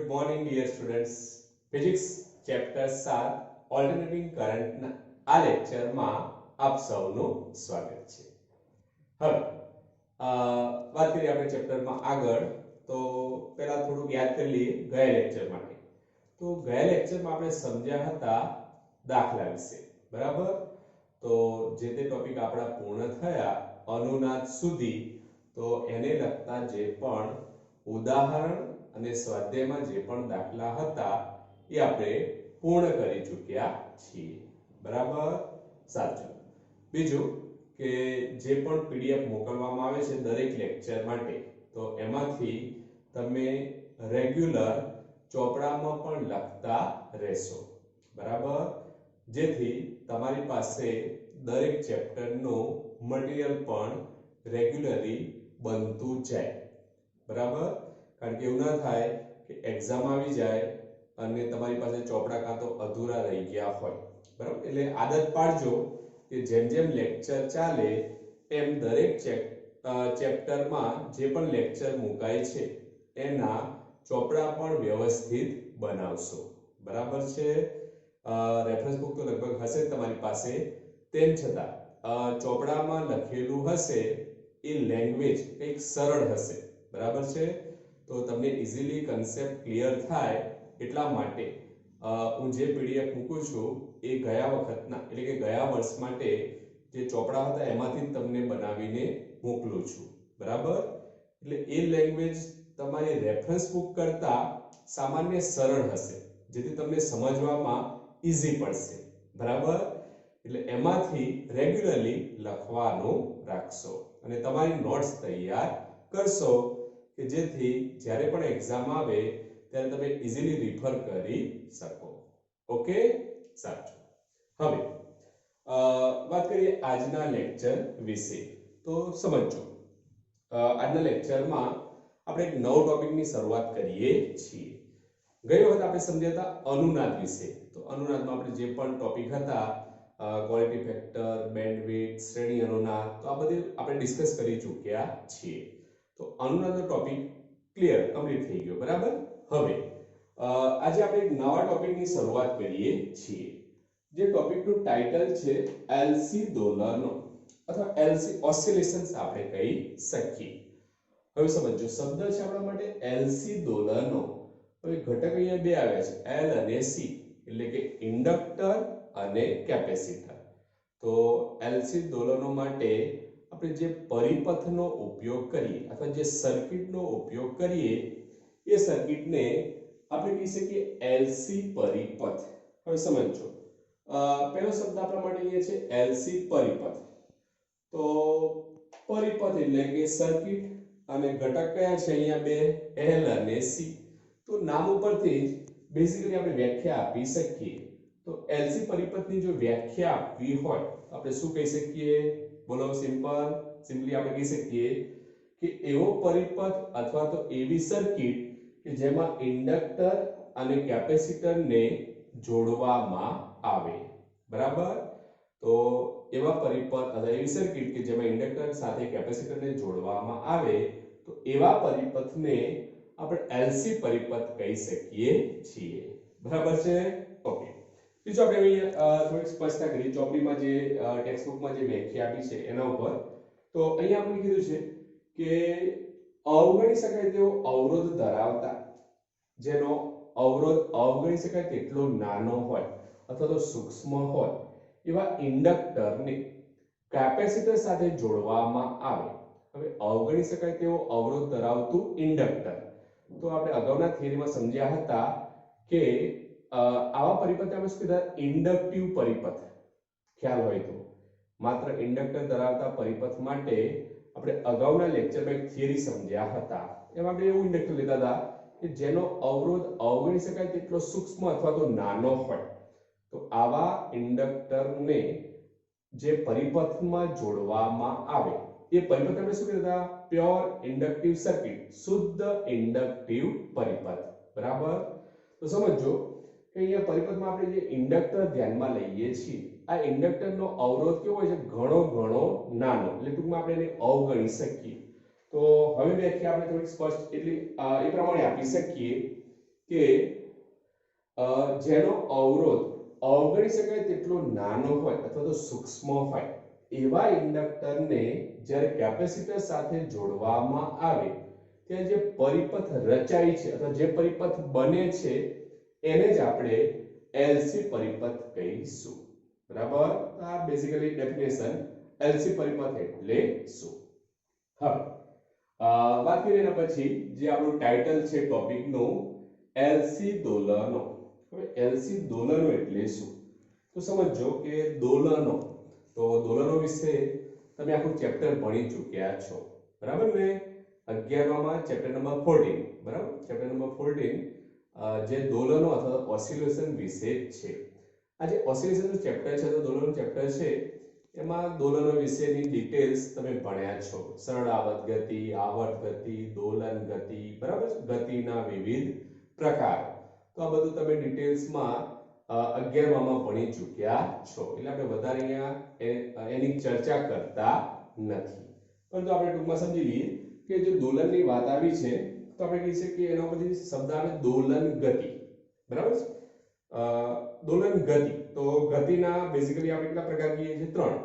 Morning dear students. Physics chapter 7 alternating કરંટના આ લેક્ચરમાં આપ સૌનું સ્વાગત છે. હવે વાત કરીએ આપણે ચેપ્ટરમાં આગળ, તો પહેલા થોડુંક યાદ કરી લઈએ ગયા લેક્ચર માટે. તો ગયા લેક્ચરમાં આપણે સમજ્યા હતા દાખલા વિશે, બરાબર? તો જે તે ટોપિક આપણા પૂર્ણ થયા અનુનાદ સુધી, તો એને લગતા જે પણ ઉદાહરણ અને સ્વાધ્યાયમાં જે પણ દાખલા હતા એ આપણે પૂર્ણ કરી ચૂક્યા છીએ, બરાબર? સાચું. બીજું કે જે પણ પીડીએફ મોકલવામાં આવે છે દરેક લેક્ચર માટે, તો એમાંથી તમે રેગ્યુલર ચોપડામાં પણ લખતા રહેશો, બરાબર? જેથી તમારી પાસે દરેક ચેપ્ટરનું મટીરીયલ પણ રેગ્યુલરલી બનતું જાય, બરાબર? કારણ કે એવું ના થાય કે એક્ઝામ આવી જાય અને તમારી પાસે ચોપડા કાં તો અધૂરા રહી ગયા હોય, બરાબર? એટલે આદત પાડજો કે જેમ જેમ લેક્ચર ચાલે એમ દરેક ચેપ્ટરમાં જે પણ લેક્ચર મુકાય છે એના ચોપડા પણ વ્યવસ્થિત બનાવશો, બરાબર છે? રેફરન્સ બુક તો લગભગ હશે તમારી પાસે, તેમ છતાં ચોપડામાં લખેલું હશે એ લેંગ્વેજ કંઈક સરળ હશે, બરાબર છે? તો તમને ઇઝીલી કન્સેપ્ટ ક્લિયર થાય એટલા માટે હું જે પીડીએફ મૂકું છું એ ગયા વખતના એટલે કે ગયા વર્ષ માટે જે ચોપડા હતા એમાંથી તમને બનાવીને મોકલું છું, બરાબર? એટલે એ લેંગ્વેજ તમારી રેફરન્સ બુક કરતા સામાન્ય સરળ હશે, જેથી તમને સમજવામાં ઈઝી પડશે, બરાબર? એટલે એમાંથી રેગ્યુલરલી લખવાનું રાખશો અને તમારી નોટ્સ તૈયાર કરશો કે જેથી જ્યારે પણ એક્ઝામ આવે ત્યારે તમે ઇઝીલી રિફર કરી શકો. ઓકે, સાચું. હવે વાત કરીએ આજના લેક્ચર વિશે. તો સમજો, આજના લેક્ચરમાં આપણે એક નવો ટોપિકની શરૂઆત કરીએ છીએ. ગઈ વખત આપણે સમજ્યા હતા અનુનાદ વિશે. તો અનુનાદમાં આપણે જે પણ ટોપિક હતા ક્વોલિટી ફેક્ટર, બેન્ડવિડ્થ, શ્રેણી અનુનાદ, તો આ બધું આપણે ડિસ્કસ કરી ચૂક્યા છીએ. તો અનુનાદનો ટોપિક ક્લિયર કમ્પ્લીટ થઈ ગયો, બરાબર? હવે આજે આપણે એક નવા ટોપિકની શરૂઆત કરીએ છીએ. જે ટોપિકનું ટાઇટલ છે એલસી દોલનો અથવા એલસી ઓસિલેશન્સ આપણે કહી શકીએ. હવે સમજો, શબ્દ છે આપણા માટે એલસી દોલનો. હવે ઘટક અહીંયા બે આવ્યા છે, એલ અને સી, એટલે કે ઇન્ડક્ટર અને કેપેસિટર. તો એલસી દોલનો માટે આપણે જે પરિપથનો ઉપયોગ કરીએ અથવા જે સર્કિટનો ઉપયોગ કરીએ એ સર્કિટને આપણે કહી શકીએ એલસી પરિપથ. હવે સમજો, પહેલો શબ્દ આપણા માટે અહીંયા છે એલસી પરિપથ. તો પરિપથ એટલે કે સર્કિટ અને ઘટક કયા છે અહીંયા બે, એલ અને સી. તો નામ ઉપરથી જ બેઝિકલી આપણે વ્યાખ્યા આપી શકીએ. તો એલસી પરિપથની જો વ્યાખ્યા આપવી હોય આપણે શું કહી શકીએ? બોલો, સિમ્પલી આપણે કહી શકીએ કે એવો પરિપથ અથવા તો એવી સર્કિટ કે જેમાં ઇન્ડક્ટર અને કેપેસિટરને જોડવામાં આવે, બરાબર? તો એવા પરિપથ અથવા એવી સર્કિટ કે જેમાં ઇન્ડક્ટર સાથે કેપેસિટરને જોડવામાં આવે, તો એવા પરિપથને આપણે એલસી પરિપથ કહી શકીએ છીએ, બરાબર છે? ઓકે. બીજું આપણે અહીંયા થોડીક સ્પષ્ટતા કરી ચોપડીમાં જે ટેક્સ્ટ બુકમાં જે વ્યાખ્યા આપી છે એના ઉપર. તો અહીંયા આપણે કીધું છે કે અવગણી શકાય તેવો અવરોધ ધરાવતા, જેનો અવરોધ અવગણી શકાય તેટલો નાનો હોય અથવા તો સૂક્ષ્મ હોય એવા ઇન્ડક્ટરને કેપેસિટર સાથે જોડવામાં આવે. હવે અવગણી શકાય તેવો અવરોધ ધરાવતું ઇન્ડક્ટર, તો આપણે અગાઉના થિયરીમાં સમજ્યા હતા કે આવા પરિપથ આપણે શું કીધા? ઇન્ડક્ટિવ પરિપથ. ખ્યાલ હોય તો માત્ર ઇન્ડક્ટર ધરાવતા પરિપથ માટે આપણે અગાઉના લેક્ચરમાં એક થિયરી સમજ્યા હતા. એમાં આપણે એવું ઇન્ડક્ટર લેતા હતા કે જેનો અવરોધ અવગણી શકાય તેટલો સૂક્ષ્મ અથવા તો નાનો હોય. તો આવા ઇન્ડક્ટરને જે પરિપથમાં જોડવામાં આવે એ પરિપથ આપણે શું કહેતા? પ્યોર ઇન્ડક્ટિવ સર્કિટ, શુદ્ધ ઇન્ડક્ટિવ પરિપથ, બરાબર? તો સમજો કે અહીંયા પરિપથમાં આપણે જે ઇન્ડક્ટર ધ્યાનમાં લઈએ છીએ, આ ઇન્ડક્ટરનો અવરોધ કેવો હોય છે? ઘણો નાનો, એટલે ટૂંકમાં આપણે એને અવગણી શકીએ. તો હવે વ્યાખ્યા આપણે થોડી સ્પષ્ટ એટલે એ પ્રમાણે આપી શકીએ કે જેનો અવરોધ અવગણી શકાય તેટલો નાનો હોય અથવા તો સૂક્ષ્મ હોય એવા ઇન્ડક્ટરને જ્યારે કેપેસિટર સાથે જોડવામાં આવે ત્યાં જે પરિપથ રચાય છે અથવા જે પરિપથ બને છે એને જ આપણે એલસી પરિપથ કહીશું. બરાબર. આ બેઝિકલી ડેફિનેશન એલસી પરિપથ એટલે શું. હવે વાત કરીએ એના પછી જે આપણું ટાઇટલ છે ટોપિકનું એલસી દોલનો. હવે એલસી દોલનો એટલે શું તો સમજો કે દોલનો, તો દોલનો વિશે તમે આખું ચેપ્ટર ભણી ચૂક્યા છો. બરાબર ને? 11માં ચેપ્ટર નંબર 14. બરાબર. ચેપ્ટર નંબર 14 જે દોલનો અથવા ઓસિલેશન વિશે છે. આ જે ઓસિલેશનનું ચેપ્ટર છે તો દોલનનું ચેપ્ટર છે એમાં દોલનો વિશેની ડિટેલ્સ તમે ભણ્યા છો. સરળ આવર્ત ગતિ, આવર્ત ગતિ, દોલન ગતિ, બરાબર, ગતિના વિવિધ પ્રકાર. તો આ બધું તમે ડિટેલ્સમાં 11માં ભણી ચૂક્યા છો એટલે આપણે વધારે અહીંયા એની ચર્ચા કરતા નથી. પરંતુ આપણે ટૂંકમાં સમજી લઈએ કે જો દોલનની વાત આવી છે તો આપણે કહી શકીએ કે એનો પછી શબ્દ આવે દોલન ગતિ. બરાબર છે? દોલન ગતિ, તો ગતિના બેઝિકલી આપણે કેટલા પ્રકાર કહીએ છીએ? 3.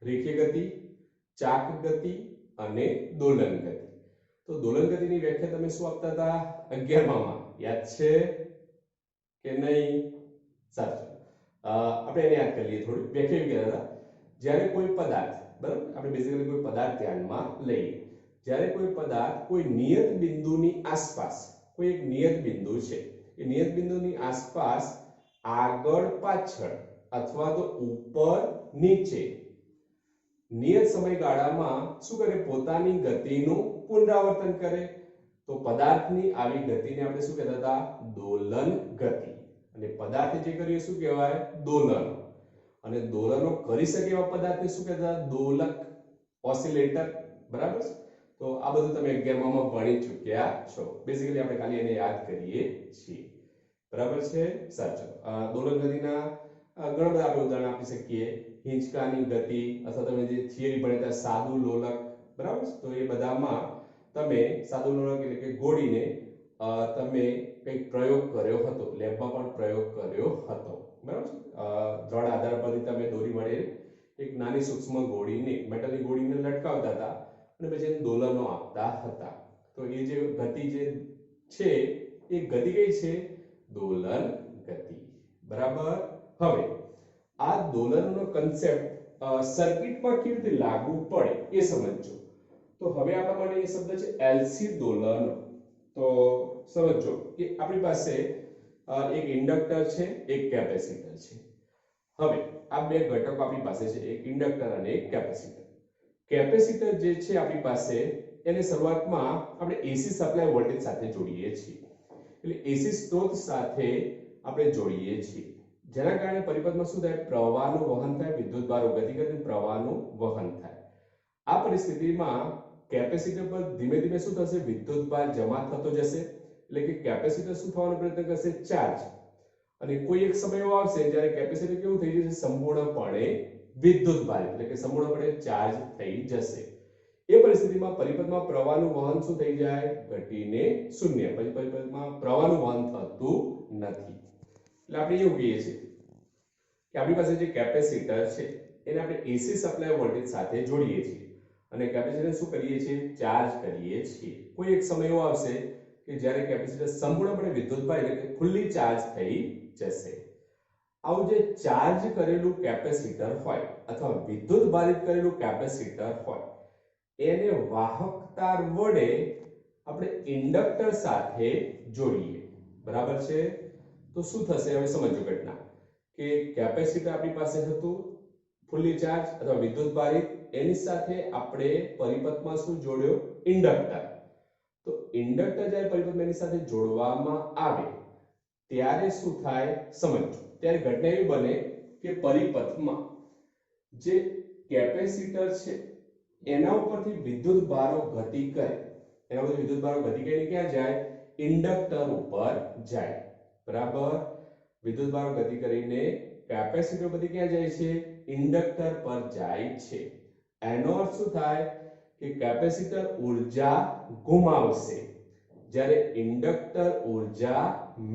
રેખીય ગતિ, ચાક ગતિ અને દોલન ગતિ. તો દોલન ગતિની વ્યાખ્યા તમે શું આપતા હતા 11માં? યાદ છે કે નહીં? સાચું. આપણે એને યાદ કરી લઈએ થોડી. વ્યાખ્યા એવી કહેતા હતા જ્યારે કોઈ પદાર્થ, બરાબર, આપણે બેઝિકલી કોઈ પદાર્થ ધ્યાનમાં લઈએ. જ્યારે કોઈ પદાર્થ કોઈ નિયત બિંદુની આસપાસ, કોઈ એક નિયત બિંદુ છે, એ નિયત બિંદુની આસપાસ આગળ પાછળ અથવા તો ઉપર નીચે નિયત સમયગાળામાં શું કરે? પોતાની ગતિનું પુનરાવર્તન કરે. તો પદાર્થની આવી ગતિને આપણે શું કહેતા હતા? દોલન ગતિ. અને પદાર્થે જે કર્યું શું કહેવાય? દોલનો. અને દોલનો કરી શકે એવા પદાર્થને શું કહેતા? દોલક, ઓસિલેટર. બરાબર. તો આ બધું તમે 11માં ભણી ચૂક્યા છો. બેઝિકલી આપણે ખાલી એને યાદ કરીએ છીએ. બરાબર છે? સાચું. દોલન ગતિના ઘણા બધા આપણે ઉદાહરણ આપી શકીએ. હિંચકાની ગતિ અથવા તમે જે થિયરી ભણ્યા હતા સાદુ લોલક. બરાબર. તો એ બધામાં તમે સાદુ લોલક એટલે કે ગોળીને તમે કંઈક પ્રયોગ કર્યો હતો, લેબમાં પણ પ્રયોગ કર્યો હતો. બરાબર. દ્રઢ આધાર પરથી તમે દોરી વડે એક નાની સૂક્ષ્મ ગોળીને, મેટલની ગોળીને લટકાવતા હતા અને પછી એને દોલનો આપતા હતા. તો એ જે ગતિ જે છે એ ગતિ કઈ છે? દોલન ગતિ. બરાબર. હવે આ દોલનનો કન્સેપ્ટ સર્કિટમાં કેવી રીતે લાગુ પડે એ સમજો. તો હવે આપણા માટે એ શબ્દ છે એલસી દોલનો. તો સમજો કે આપણી પાસે એક ઇન્ડક્ટર છે, એક કેપેસિટર છે. હવે આ બે ઘટકો આપણી પાસે છે, એક ઇન્ડક્ટર અને એક કેપેસિટર. કેપેસિટર જે છે આપણી પાસે એને શરૂઆતમાં આપણે એસી સપ્લાય વોલ્ટેજ સાથે જોડીએ છીએ. એટલે એસી સ્ત્રોત સાથે આપણે જોડીએ છીએ, જેના કારણે પરિપથમાં શું થાય? પ્રવાહનું વહન થાય, વિદ્યુતભારો ગતિ કરીને પ્રવાહનું વહન થાય. આ પરિસ્થિતિમાં કેપેસિટર પર ધીમે ધીમે શું થશે? વિદ્યુતભાર જમા થતો જશે. એટલે કે કેપેસિટર શું થવાનો પ્રયત્ન કરશે? ચાર્જ. અને કોઈ એક સમય એવો આવશે જ્યારે કેપેસિટર કેવું થઈ જશે? સંપૂર્ણપણે વિદ્યુતભાર, એટલે કે સંપૂર્ણપણે ચાર્જ થઈ જશે. એ પરિસ્થિતિમાં પરિપથમાં પ્રવાહનું વહન શું થઈ જાય? ઘટીને શૂન્ય. પછી પરિપથમાં પ્રવાહનું વહન થતું નથી. એટલે આપણે એવું કહીએ છીએ કે આપણી પાસે જે કેપેસિટર છે એને આપણે એસી સપ્લાય વોલ્ટેજ સાથે જોડીએ છીએ અને કેપેસિટર શું કરીએ છીએ? ચાર્જ કરીએ છીએ. કોઈ એક સમય એવો આવશે કે જ્યારે કેપેસિટર સંપૂર્ણપણે વિદ્યુતભાર એટલે કે ફૂલી ચાર્જ થઈ જશે. આવું જે ચાર્જ કરેલું કેપેસિટર હોય અથવા વિદ્યુત ભારિત કરેલું કેપેસિટર હોય એને વાહક તાર વડે આપણે ઇન્ડક્ટર સાથે જોડીએ. બરાબર છે? તો શું થશે? હવે સમજો ઘટના કે કેપેસિટર આપણી પાસે હતું ફૂલી ચાર્જ અથવા વિદ્યુત ભારિત, એની સાથે આપણે પરિપથમાં શું જોડ્યો? ઇન્ડક્ટર. તો ઇન્ડક્ટર જ્યારે પરિપથમાં એની સાથે જોડવામાં આવે ત્યારે શું થાય? સમજો. ત્યારે ઘટના એવી બને કે પરિપથમાં જે કેપેસિટર છે એના ઉપરથી વિદ્યુત ભારો ગતિ કરે. એના ઉપરથી વિદ્યુત ભારો ગતિ કરીને ક્યાં જાય? ઇન્ડક્ટર ઉપર જાય. બરાબર. વિદ્યુત ભારો ગતિ કરીને કેપેસિટર પરથી ક્યાં જાય છે? ઇન્ડક્ટર પર જાય છે. એનો અર્થ શું થાય? કે કેપેસિટર ઉર્જા ગુમાવશે. જ્યારે ઇન્ડક્ટર ઉર્જા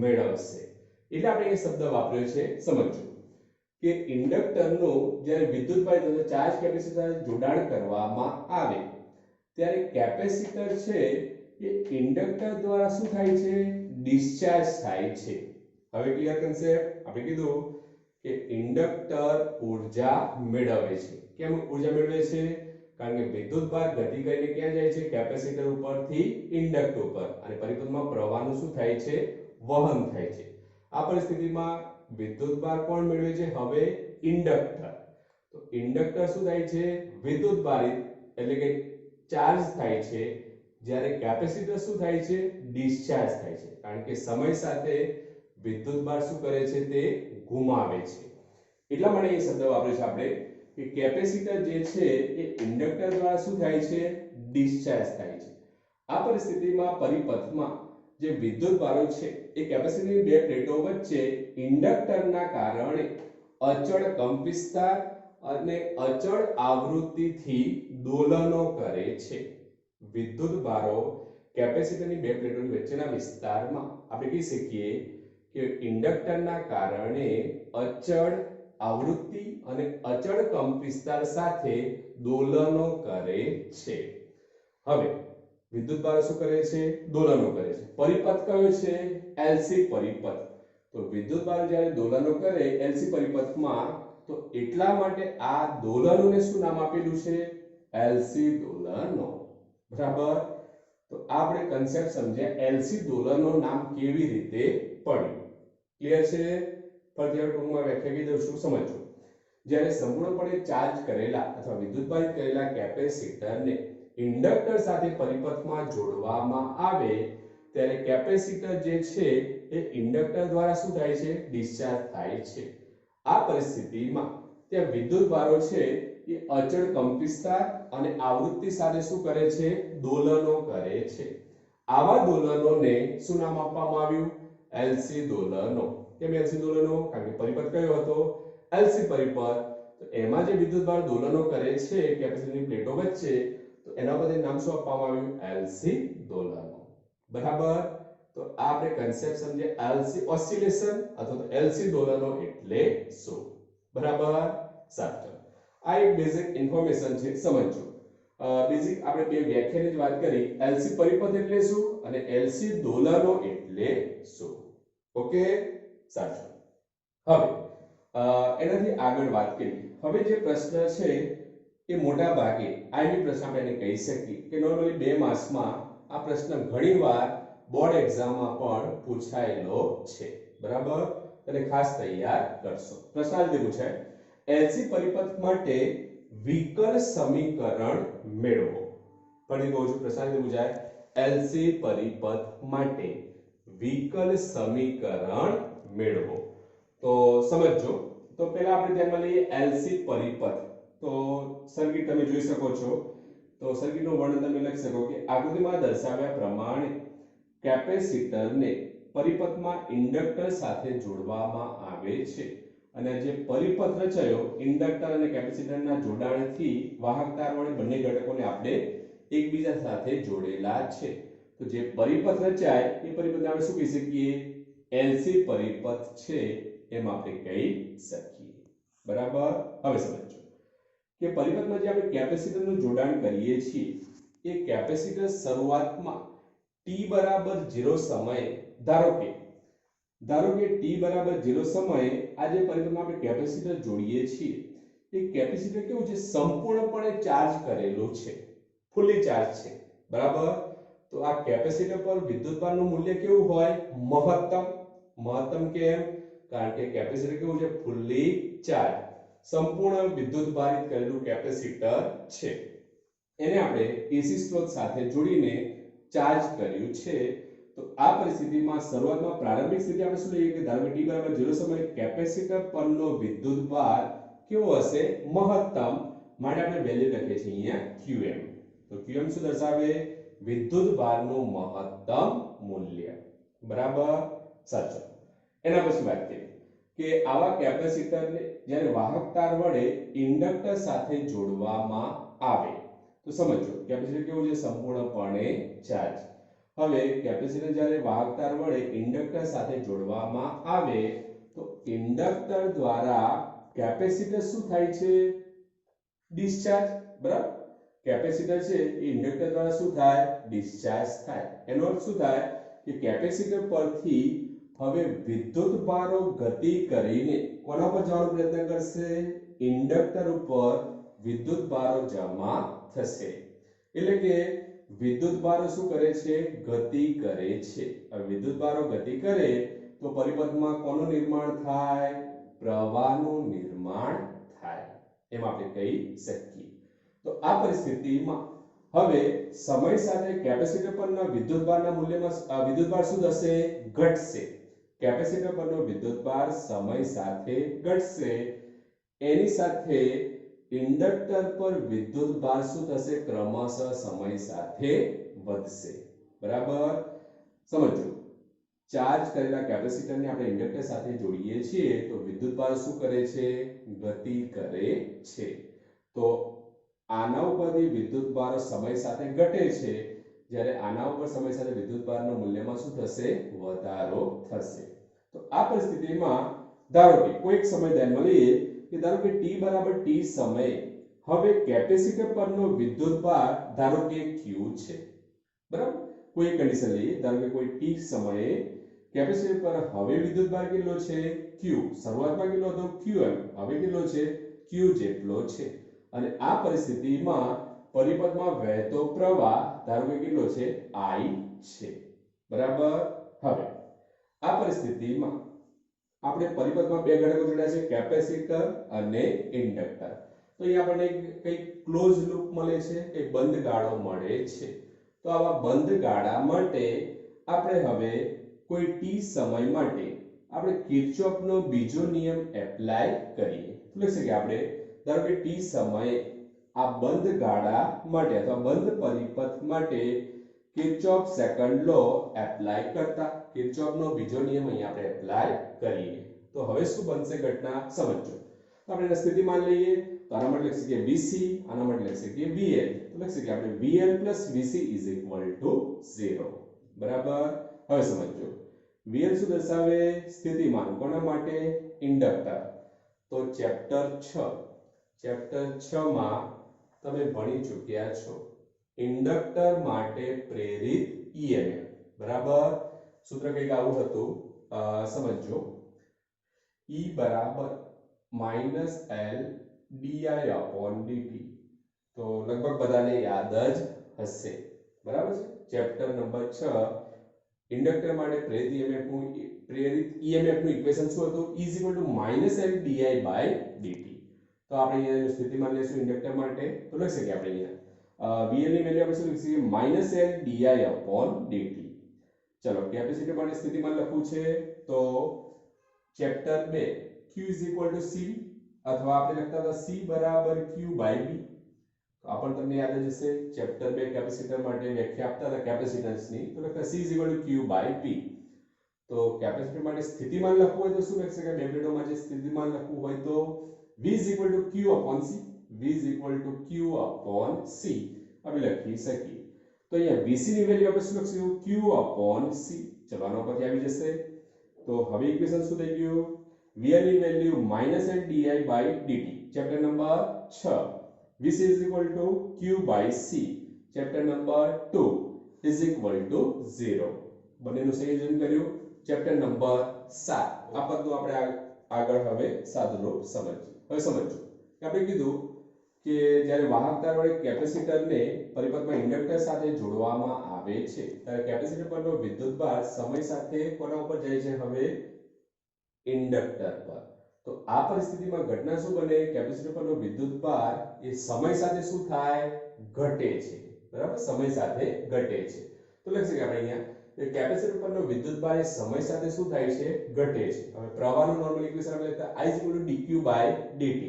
મેળવશે. એટલે આપણે એ શબ્દ વાપર્યો છે સમજજો કે ઇન્ડક્ટરનું જ્યારે વિદ્યુતભારિત અથવા ચાર્જ કેપેસિટર સાથે જોડાણ કરવામાં આવે ત્યારે કેપેસિટર છે એ ઇન્ડક્ટર દ્વારા શું થાય છે? ડિસ્ચાર્જ થાય છે. હવે ક્લિયર કન્સેપ્ટ? આપણે કીધું કે ઇન્ડક્ટર ઉર્જા મેળવે છે. કેમ ઉર્જા મેળવે છે? કારણ કે વિદ્યુતભાર ગતિ કરીને ક્યાં જાય છે? કેપેસિટર ઉપરથી ઇન્ડક્ટર ઉપર, અને પરિપથમાં પ્રવાહનું શું થાય છે? વહન થાય છે. આ પરિસ્થિતિમાં વિદ્યુતભાર કોણ મેળવે છે? હવે ઇન્ડક્ટર. તો ઇન્ડક્ટર શું થાય છે? વિદ્યુતભારિત એટલે કે ચાર્જ થાય છે, જ્યારે કેપેસિટર શું થાય છે? ડિસ્ચાર્જ થાય છે. કારણ કે સમય સાથે વિદ્યુતભાર શું કરે છે? તે ગુમાવે છે. એટલા માટે એ શબ્દ વાપરે છે આપણે કે કેપેસિટર જે છે એ ઇન્ડક્ટર દ્વારા શું થાય છે? ડિસ્ચાર્જ થાય છે. આ પરિસ્થિતિમાં પરિપથમાં જે વિદ્યુતભારો છે એ કેપેસિટરની બે પ્લેટો વચ્ચે ઇન્ડક્ટરના કારણે અચળ કંપવિસ્તાર અને અચળ આવૃત્તિથી દોલનો કરે છે. વિદ્યુતભારો કેપેસિટરની બે પ્લેટોની વચ્ચેના વિસ્તારમાં આપણે કહી શકીએ કે ઇન્ડક્ટરના કારણે અચળ આવૃત્તિ અને અચળ કંપવિસ્તાર સાથે દોલનો કરે છે. હવે વિદ્યુતભારો શું કરે છે? દોલનો કરે છે. પરિપથ કયો છે? એલસી પરિપથ. તો વિદ્યુતભારો જ્યારે દોલનો કરે એલસી પરિપથમાં, તો એટલા માટે આ દોલનોને શું નામ આપેલું છે? એલસી દોલનો. બરાબર? તો આપણે કન્સેપ્ટ સમજ્યા એલસી દોલનો નામ કેવી રીતે પડ્યું. ક્લિયર છે? ફરીથી ટૂંકમાં વ્યાખ્યા કહી દઉં છું, સમજો. જ્યારે સંપૂર્ણપણે ચાર્જ કરેલા અથવા વિદ્યુતભારિત કરેલા કેપેસિટરને ઇન્ડક્ટર સાથે પરિપથમાં જોડવામાં આવે ત્યારે કેપેસિટર જે છે એ ઇન્ડક્ટર દ્વારા શું થાય છે? ડિસ્ચાર્જ થાય છે. આ પરિસ્થિતિમાં ત્યાં વિદ્યુતભારો છે એ અચળ કંપવિસ્તાર અને આવૃત્તિ સાથે શું કરે છે? દોલનો કરે છે. આવા દોલનોને શું નામ આપવામાં આવ્યું? એલસી દોલનો. કેમ એલસી દોલનો? કારણ કે પરિપથ કયો હતો? એલસી પરિપથ. તો એમાં જે વિદ્યુતભાર દોલનો કરે છે કેપેસિટરની પ્લેટો વચ્ચે, તો એના પરથી નામ શું આપવામાં આવ્યું? એલસી દોલનો. બરાબર? તો આ આપણે કન્સેપ્ટ સમજે એલસી ઓસિલેશન અથવા તો એલસી દોલનો એટલે શું. બરાબર? સાચું. આ એક બેઝિક ઇન્ફોર્મેશન છે, સમજો. બેઝિક આપણે બે વ્યાખ્યાની જ વાત કરી. એલસી પરિપથ એટલે શું અને એલસી દોલનો એટલે શું. ઓકે? સાચું. હવે એનાથી આગળ વાત કરીએ. હવે જે પ્રશ્ન છે એ મોટા ભાગે આઈબી પ્રશ્ન આપણે એને કહી શકીએ કે નોર્મલી 2 માર્ક્સમાં આ પ્રશ્ન ઘણીવાર બોર્ડ એક્ઝામમાં પણ પૂછાયેલો છે. બરાબર? તેને ખાસ તૈયાર કરશો. પ્રશ્ન આ રીતે પૂછાય: એલસી પરિપથ માટે વિકલ સમીકરણ મેળવો. ફરી કહું છું, પ્રશ્ન આ રીતે પૂછાય: એલસી પરિપથ માટે વિકલ સમીકરણ મેળવો. તો સમજો. તો પહેલા આપણે ધ્યાનમાં લઈએ એલસી પરિપથ. તો સર્કિટ તમે જોઈ શકો છો. તો સર્કિટનું વર્ણન તમે લખી શકો કે આકૃતિમાં દર્શાવ્યા પ્રમાણે કેપેસિટરને પરિપથમાં ઇન્ડક્ટર સાથે જોડવામાં આવે છે, અને જે પરિપથ રચાયો ઇન્ડક્ટર અને કેપેસિટરના જોડાણથી વાહકતા વડે બંને ઘટકોને આપણે એકબીજા સાથે જોડેલા છે. તો જે પરિપથ રચાય એ પરિપથને આપણે શું કહી શકીએ? એલસી પરિપથ છે એમ આપણે કહી શકીએ. બરાબર? હવે સમજો કે પરિપથમાં જે આપણે કેપેસિટરનું જોડાણ કરીએ છીએ એ કેપેસિટર શરૂઆતમાં t બરાબર 0 સમયે ધારો કે t બરાબર 0 સમયે આ જે પરિપથમાં આપણે કેપેસિટર જોડીએ છીએ એ કેપેસિટર કેવું છે? સંપૂર્ણપણે ચાર્જ કરેલું છે, ફુલ્લી ચાર્જ છે. બરાબર? તો આ કેપેસિટર પર વિદ્યુતભારનું મૂલ્ય કેવું હોય? મહત્તમ. મહત્તમ કેમ? કારણ કે કેપેસિટર કેવું છે? ફુલ્લી ચાર્જ, સંપૂર્ણ વિદ્યુતભારિત કરેલું કેપેસિટર છે. એને આપણે એસી સ્ત્રોત સાથે જોડીને ચાર્જ કર્યું છે. તો આ પરિસ્થિતિમાં શરૂઆતમાં પ્રારંભિક સ્થિતિ આપણે શું લઈએ કે ધારો કે t બરાબર 0 સમયે કેપેસિટર પરનો વિદ્યુતભાર કેવો હશે? મહત્તમ. માટે આપણે વેલ્યુ લખીએ છીએ અહીંયા qm. તો qm શું દર્શાવે? વિદ્યુતભારનું મહત્તમ મૂલ્ય. બરાબર? સાચું. એના પછી વાત કરીએ કે આવા કેપેસિટરને જ્યારે વાહક તાર વડે ઇન્ડક્ટર સાથે જોડવામાં આવે તો સમજો કેપેસિટર કેવું છે? સંપૂર્ણપણે ચાર્જ. હવે કેપેસિટર જ્યારે વાહક તાર વડે ઇન્ડક્ટર સાથે જોડવામાં આવે તો ઇન્ડક્ટર દ્વારા કેપેસિટર શું થાય છે? ડિસ્ચાર્જ. બરાબર, કેપેસિટર છે એ ઇન્ડક્ટર દ્વારા શું થાય? ડિસ્ચાર્જ થાય. એનો અર્થ શું થાય કે કેપેસિટર પરથી હવે વિદ્યુત ભારો ગતિ કરીને કોના પર જવાનો પ્રયત્ન કરશે? ઇન્ડક્ટર ઉપર વિદ્યુત ભારો જમા થશે. એટલે કે વિદ્યુત ભારો શું કરે છે? ગતિ કરે છે. હવે વિદ્યુત ભારો ગતિ કરે તો પરિપથમાં કોનું નિર્માણ થાય? પ્રવાહનું નિર્માણ થાય. એમ આપણે કહી શકીએ. તો આ પરિસ્થિતિમાં હવે સમય સાથે કેપેસિટર પરના વિદ્યુતભારના મૂલ્યમાં વિદ્યુતભાર શું થશે? ઘટશે. કેપેસિટર પરનો વિદ્યુતભાર સમય સાથે ઘટશે. એની સાથે ઇન્ડક્ટર પર વિદ્યુતભાર શું થશે? ક્રમશઃ સમય સાથે વધશે. બરાબર, સમજો. ચાર્જ કરેલા કેપેસિટરને આપણે ઇન્ડક્ટર સાથે જોડીએ છીએ તો વિદ્યુતભાર શું કરે છે? ગતિ કરે છે. તો આના ઉપરથી વિદ્યુતભાર સમય સાથે ઘટે છે, જ્યારે આના ઉપર સમય સાથે વિદ્યુતભારના મૂલ્યમાં શું થશે? વધારો થશે. તો આ પરિસ્થિતિમાં ધારો કે કોઈક સમય ધ્યાનમાં લઈએ કે ધારો કે t બરાબર t સમયે હવે કેપેસિટર પરનો વિદ્યુતભાર ધારો કે q છે. બરાબર, કોઈ કન્ડિશન લઈએ, ધારો કે કોઈ t સમયે કેપેસિટર પર હવે વિદ્યુતભાર કેટલો છે? q. શરૂઆતમાં કેટલો હતો? qm. હવે કેટલો છે? q જેટલો છે. અને આ પરિસ્થિતિમાં પરિપથમાં વહેતો પ્રવાહ ધારો કે કેટલો છે? I છે. બરાબર, હવે આ પરિસ્થિતિમાં આપણે પરિપથમાં બે ઘટકો જોડ્યા છે, કેપેસિટર અને ઇન્ડક્ટર. તો અહીંયા આપણને કંઈક ક્લોઝ લૂપ મળે છે, એક બંધ ગાળો મળે છે. તો આવા બંધ ગાળા માટે આપણે હવે કોઈ t સમય માટે આપણે કિર્ચોફનો બીજો નિયમ એપ્લાય કરીએ. તો લખી શકીએ આપણે ધારો કે t સમયે આ બંધ ગાળા માટે અથવા બંધ પરિપથ માટે કિર્ચોફ સેકન્ડ લો એપ્લાય કરતા કિર્ચોફનો બીજો નિયમ અહીં આપણે એપ્લાય કરીએ. તો હવે શું બનશે ઘટના? સમજો. તો આપણે સ્થિતિમાન લઈએ તો આના માટે લખી શકીએ VC, આના માટે લખી શકીએ VL. તો લખી શકીએ આપણે VL + VC = 0. બરાબર, હવે સમજો. VL શું દર્શાવે? સ્થિતિમાન. કોના માટે? ઇન્ડક્ટર. તો ચેપ્ટર 6 માં તમે ભણી ચૂક્યા છો ઇન્ડક્ટર માટે પ્રેરિત EMF. બરાબર, સૂત્ર કંઈક આવું હતું, સમજો. E બરાબર -L di/dt. તો લગભગ બધાને યાદ જ હશે. બરાબર છે. ચેપ્ટર નંબર 6 ઇન્ડક્ટર માટે પ્રેરિત EMF નું ઇક્વેશન શું હતું? E -L di/dt. તો આપણે અહીંયા સ્થિતિમાન લેશું ઇન્ડક્ટર માટે. તો લખી શકીએ આપણે અહીંયા VL ની વેલ્યુ આપણે શું લખી શકીએ? -L di/dt. ચલો, કેપેસિટર માટે સ્થિતિમાન લખવું છે તો ચેપ્ટર 2 Q C અથવા આપણે લખતા હતા C = Q/B. તો આપણ તમને યાદ જ હશે, ચેપ્ટર 2 કેપેસિટર માટે વ્યાખ્યા આપતા હતા કેપેસિટન્સની, તો લખતા C = Q/P. તો કેપેસિટર માટે સ્થિતિમાન લખવું હોય તો શું લખી શકાય? બે પ્લેટોમાં જે સ્થિતિમાન લખવું હોય તો V = Q/C. V = Q/C આપણે લખી શકીએ. તો અહીંયા VC ની વેલ્યુ આપણે શું લખીશું? Q/C. ચલો, આનો પરથી આવી જશે. તો હવે ઇક્વેશન શું થઈ ગયું? VL ની value -L di/dt. Chapter number 6. VC = Q/C. Chapter number 2 = 0. બંનેનું સંયોજન કર્યું. Chapter number 7. આ પદનું આપણે આગળ હવે સાદું રૂપ સમજીએ. હવે સમજો કે આપણે કીધું કે જ્યારે વાહક તાર વડે કેપેસિટરને પરિપથમાં ઇન્ડક્ટર સાથે જોડવામાં આવે છે ત્યારે કેપેસિટર પરનો વિદ્યુતભાર સમય સાથે કોના ઉપર જાય છે? હવે ઇન્ડક્ટર પર. તો આ પરિસ્થિતિમાં ઘટના શું બને? કેપેસિટર પરનો વિદ્યુતભાર એ સમય સાથે શું થાય? ઘટે છે. બરાબર, સમય સાથે ઘટે છે. તો લખી શકીએ આપણે અહીંયા કેપેસિટર પરનો વિદ્યુતભાર એ સમય સાથે શું થાય છે? ઘટે છે. હવે પ્રવાહનું નોર્મલ ઇક્વેશન આપણે લખતા I = dq/dt.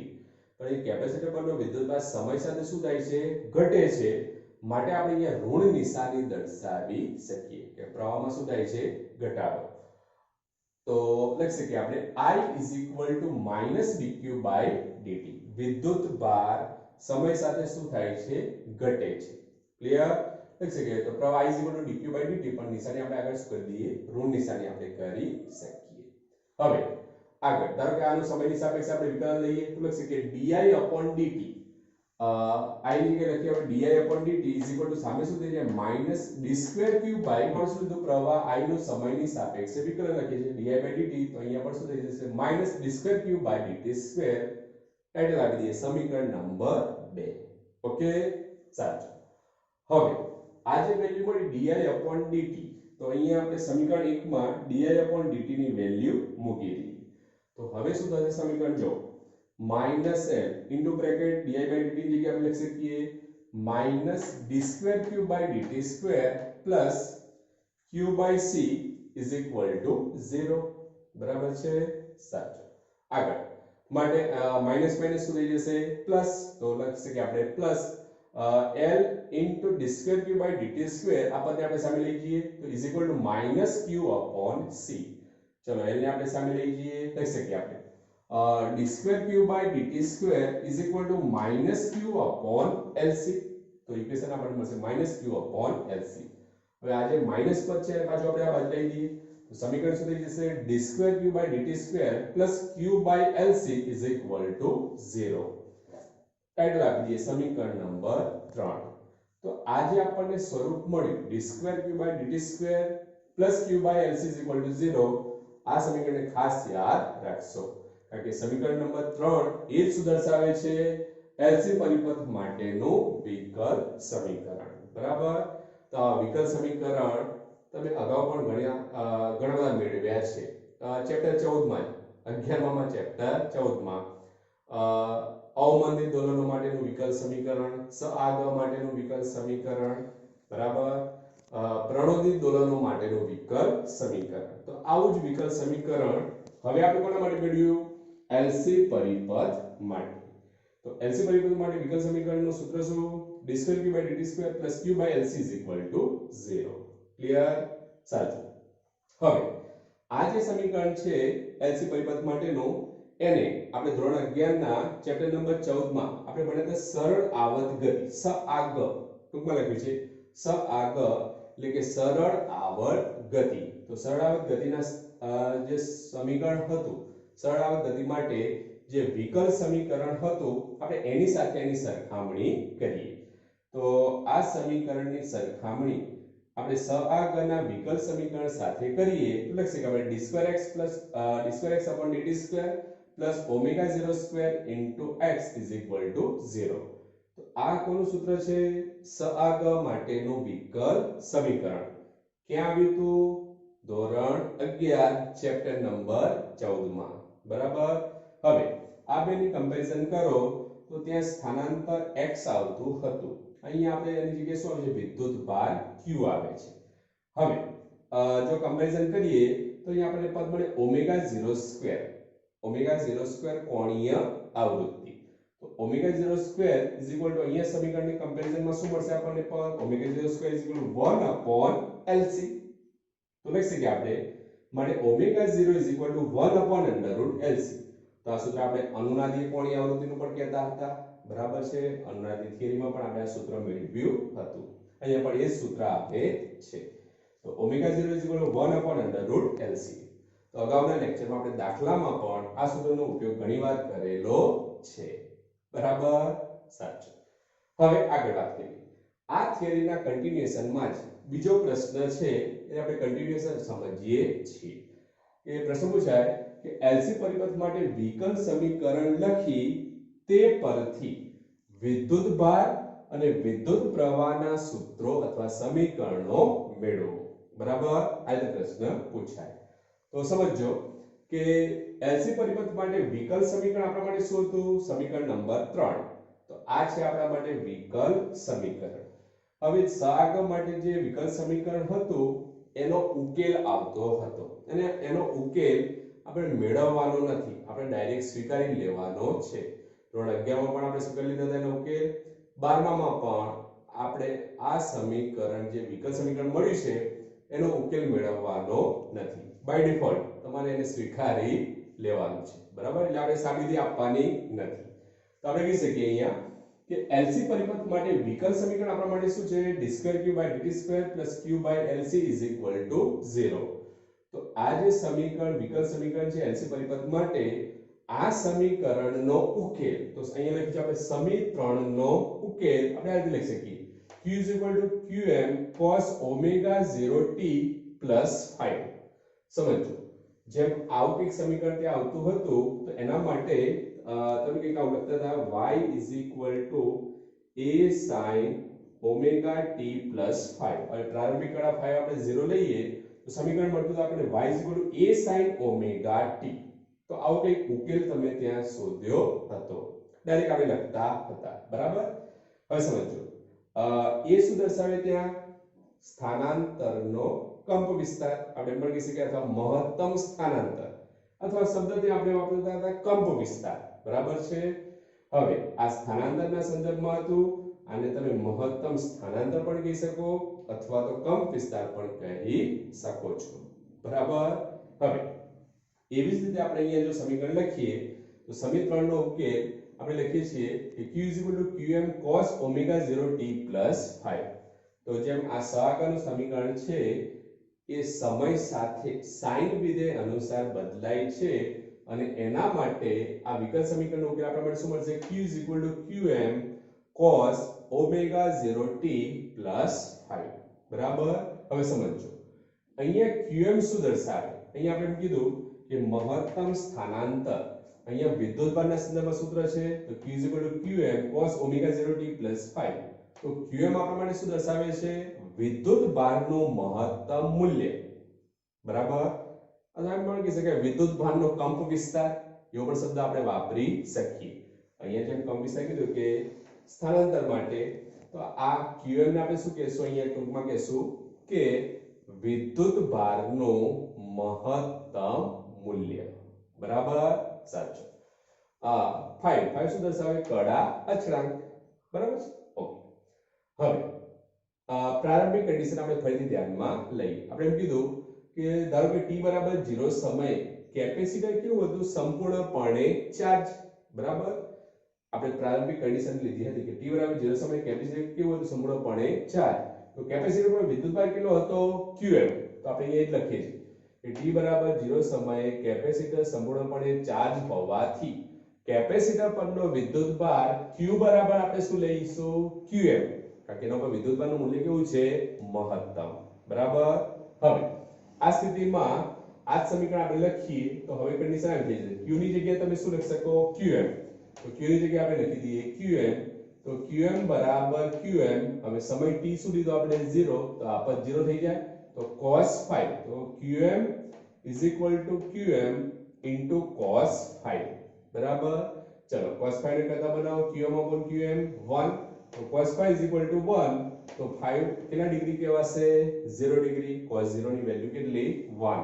પણ એ કેપેસિટર પરનો વિદ્યુતભાર સમય સાથે શું થાય છે? ઘટે છે. માટે આપણે અહીંયા ઋણ નિશાની દર્શાવી શકીએ કે પ્રવાહમાં શું થાય છે? ઘટાડો. તો લખી શકીએ આપણે I = -dq/dt. વિદ્યુતભાર સમય સાથે શું થાય છે? ઘટે છે. ક્લિયર? લખી શકીએ તો પ્રવાહ I = dq/dt પણ નિશાની આપણે આગળ શું કરી દઈએ ઋણ નિશાની આપણે કરી શકીએ હવે આગળ ધારો કે આનું સમયની સાપેક્ષે આપણે વિકલન લઈએ તો લખી શકીએ di/dt I ની જગ્યાએ લખીએ આપણે di/dt સામે શું થઈ જાય -d²q/ પણ શું તો પ્રવાહ I નું સમયની સાપેક્ષે વિકલન લખીએ છીએ di/dt તો અહીંયા પણ શું થઈ જશે -d²q/dt². ટાઇટલ આપી દઈએ સમીકરણ નંબર 2. ઓકે સાચું. હવે આ જે વેલ્યુ મળી di/dt તો અહીંયા આપણે સમીકરણ 1 માં di/dt ની વેલ્યુ મૂકી દઈએ તો હવે શું થશે સમીકરણ જો -l ઇન્ટુ બ્રેકેટ di/dt ની જગ્યાએ આપણે લખી શકીએ -d²q/dt² પ્લસ q/c = 0 બરાબર છે સાચું. આગળ માટે માઈનસ માઈનસ શું થઈ જશે પ્લસ તો લખી શકીએ આપણે પ્લસ l into d²q/dt² આ પદને આપણે સામે લઈ જઈએ તો = -q/c. ચલો l ને આપણે સામે લઈ જઈએ લખી શકીએ આપણે d²q/dt² -q/lc તો ઇક્વેશન આપણને મળશે -q/lc. હવે આ જે માઈનસ પદ છે પાછું આપણે આ બાજુ લઈ દઈએ તો સમીકરણ શું થઈ જશે d²q/dt² q/lc = 0. ટાઇટલ આપી દઈએ સમીકરણ નંબર 3. તો આ જે આપણને સ્વરૂપ મળ્યું d²q/dt² q/lc = 0 આ સમીકરણને ખાસ યાદ રાખશો કારણ કે સમીકરણ નંબર 3 એ જ શું દર્શાવે છે LC પરિપથ માટેનું વિકલ સમીકરણ બરાબર. તો આ વિકલ સમીકરણ તમે અગાઉ પણ ઘણા બધા મેળવ્યા છે ચેપ્ટર 14 માં 11માં ચેપ્ટર 14 માં અવમંદિત દોલનો માટેનું વિકલ સમીકરણ સઆગ માટેનું વિકલ સમીકરણ બરાબર પ્રણોદિત દોલનો માટેનું વિકલ સમીકરણ. તો આવું જ વિકલ સમીકરણ હવે આપણે કોના માટે મેળવ્યું LC પરિપથ માટે. તો LC પરિપથ માટે વિકલ સમીકરણનું સૂત્ર શું d²q/dt² q/lc = 0. ક્લિયર સાચું. હવે આ જે સમીકરણ છે LC પરિપથ માટેનું એને આપણે ધોરણ 11 ના ચેપ્ટર નંબર 14 માં આપણે ભણ્યા હતા સરળ આવર્ત ગતિ સઆગ ટૂંકમાં લખ્યું છે સઆગ એટલે કે સરળ આવર્ત ગતિ. તો સરળ આવર્ત ગતિના જે સમીકરણ હતું સરળ આવર્ત ગતિ માટે જે વિકલ સમીકરણ હતું આપણે એની સાથે એની સરખામણી કરીએ તો આ સમીકરણની સરખામણી આપણે સઆગના વિકલ સમીકરણ સાથે કરીએ તો લખી શકીએ આપણે d²x d²x/dt² plus ω02 into x = 0. તો આ કોનું સૂત્ર છે સઆગ માટેનું વિકલ સમીકરણ ક્યાં આવ્યું હતું ધોરણ 11 ચેપ્ટર નંબર 14 માં બરાબર. હવે આ બેની કમ્પેરિઝન કરો તો ત્યાં સ્થાનાંતર x આવતું હતું અહીંયા આપણે એની જગ્યાએ શું આવે છે વિદ્યુત ભાર q આવે છે. હવે જો કમ્પેરિઝન કરીએ તો અહીંયા આપણને પદ મળે ω02 કોણીય આવૃત્તિ. તો ω02 અહીંયા સમીકરણની કમ્પેરિઝનમાં શું મળશે આપણને પદ ω02 1/LC. તો લખી શકીએ આપણે માટે ω0 1/√LC. તો આ સૂત્ર આપણે અનુનાદીય કોણીય આવૃત્તિનું પણ કહેતા હતા બરાબર છે. અનુનાદી થિયરીમાં પણ આપણે આ સૂત્ર મેળવ્યું હતું અહીંયા પણ એ જ સૂત્ર આપે છે. તો ω0 1/√LC. તો અગાઉના લેક્ચરમાં આપણે દાખલામાં પણ આ સૂત્રનો ઉપયોગ ઘણીવાર કરેલો છે બરાબર સાચું. હવે આગળ વાત કરીએ આ થિયરીના કન્ટિન્યુએશનમાં જ બીજો પ્રશ્ન છે એને આપણે કન્ટિન્યુએશન સમજીએ છીએ. કે પ્રશ્ન પૂછાય કે LC પરિપથ માટે વિકલ સમીકરણ લખી તે પરથી વિદ્યુત ભાર અને વિદ્યુત પ્રવાહના સૂત્રો અથવા સમીકરણો મેળવો બરાબર. આ રીતે પ્રશ્ન પૂછાય તો સમજો કે LC પરિપથ માટે વિકલ સમીકરણ આપણા માટે શું હતું સમીકરણ નંબર 3. તો આ છે આપણા માટે વિકલ સમીકરણ. હવે સઆગ માટે જે વિકલ સમીકરણ હતું એનો ઉકેલ આવતો હતો અને એનો ઉકેલ આપણે મેળવવાનો નથી આપણે ડાયરેક્ટ સ્વીકારી લેવાનો છે. ધોરણ 11 માં પણ આપણે સ્વીકારી લીધો હતો એનો ઉકેલ 12 માં પણ આપણે આ સમીકરણ જે વિકલ સમીકરણ મળ્યું છે એનો ઉકેલ મેળવવાનો નથી. બાય ડિફોલ્ટ તમારે એને સ્વીકારી લેવાનું છે બરાબર. એટલે આપણે સાબિતી આપવાની નથી. તો આપણે કહી શકીએ અહીંયા કે LC પરિપથ માટે વિકલ સમીકરણ આપણા માટે શું છે d2q/dt2 + q/LC = 0. તો આ જે સમીકરણ વિકલ સમીકરણ છે LC પરિપથ માટે આ સમીકરણનો ઉકેલ તો અહીંયા લખી છે આપણે સમીકરણનો ઉકેલ આપણે આ રીતે લખી શકીએ q = qm cos ω0t + 5. સમજો જેમ આવું કંઈક સમીકરણ ત્યાં આવતું હતું તો એના માટે તમે કંઈક આવું લખતા હતા y = a sin ω t + 5. હવે પ્રારંભિક કડા 5 આપણે 0 લઈએ તો સમીકરણ મળતું હતું આપણે y = a sin ω t. તો આવો કંઈક ઉકેલ તમે ત્યાં શોધ્યો હતો ડાયરેક્ટ આપણે લખતા હતા બરાબર. હવે સમજો એ શું દર્શાવે ત્યાં સ્થાનાંતરનો કંપ વિસ્તાર આપણે પણ કહી શકીએ અથવા મહત્તમ સ્થાનાંતર અથવા શબ્દ ત્યાં આપણે વાપરતા હતા કંપ વિસ્તાર બરાબર છે. હવે આ સ્થાનાંતરના સંદર્ભમાં હતું આને તમે મહત્તમ સ્થાનાંતર પણ કહી શકો અથવા તો કંપ વિસ્તાર પણ કહી શકો છો બરાબર. હવે એવી જ રીતે આપણે અહીંયા જો સમીકરણ લખીએ તો સમીકરણનો ઉકેલ આપણે લખીએ છીએ કે q = qm cos ω0t + 5. તો જેમ આ સહગુણક સમીકરણ છે એ સમય સાથે sin વિધેય અનુસાર બદલાય છે અને એના માટે આ વિકલ સમીકરણનો ઉકેલ આપણા માટે શું મળશે q = qm cos ω0t + 5 બરાબર. હવે સમજો અહીંયા qm શું દર્શાવે અહીંયા આપણે કીધું કે મહત્તમ સ્થાનાંતર અહીંયા વિદ્યુતભારના સંદર્ભમાં સૂત્ર છે તો q = qm cos ω0t + 5. તો qm આપણા માટે શું દર્શાવે છે વિદ્યુતભારનું મહત્તમ મૂલ્ય બરાબર. અથવા એમ પણ કહી શકાય વિદ્યુતભારનો કંપ વિસ્તાર એવો પણ શબ્દ આપણે વાપરી શકીએ. અહીંયા જેમ કંપ વિસ્તાર કીધું કે સ્થાનાંતર માટે તો આ qm ને આપણે શું કહેશું અહીંયા ટૂંકમાં કહેશું કે વિદ્યુતભારનું મહત્તમ મૂલ્ય બરાબર. સાચું. 5 શું દર્શાવે કડા અચળાંક બરાબર છે. ઓકે. હવે પ્રારંભિક કન્ડિશન આપણે ફરીથી ધ્યાનમાં લઈએ. આપણે એમ કીધું કે ધારો કે t = 0 સમયે કેપેસિટર કેવું હતું સંપૂર્ણપણે ચાર્જ બરાબર. આપણે પ્રારંભિક કન્ડિશન લીધી હતી કે t = 0 સમયે કેપેસિટર કેવું હતું સંપૂર્ણપણે ચાર્જ. તો કેપેસિટર પર વિદ્યુતભાર કેટલો હતો qm. તો આપણે અહીંયા જ લખીએ છીએ કે t = 0 સમયે કેપેસિટર સંપૂર્ણપણે ચાર્જ હોવાથી કેપેસિટર પરનો વિદ્યુતભાર q બરાબર આપણે શું લઈશું qm. કારણ કે એના પર વિદ્યુતભારનું મૂલ્ય કેવું છે મહત્તમ બરાબર. હવે આ સ્થિતિમાં આ સમીકરણ આપણે લખીએ તો હવે કન્ડિશન આવી જશે q ની જગ્યાએ તમે શું લખી શકો qm. તો q ની જગ્યાએ આપણે લખી દઈએ qm. તો qm = qm. હવે સમય t શું લીધો આપણે 0 તો આ પદ 0 થઈ જાય તો cos 5. તો qm = qm * cos 5 બરાબર. ચલો cos 5 ને કરતા બનાવો qm/qm 1. તો cos 5 = 1 તો 5 કેટલા ડિગ્રી કહેવાશે 0 ડિગ્રી. cos 0 ની વેલ્યુ કેટલી 1.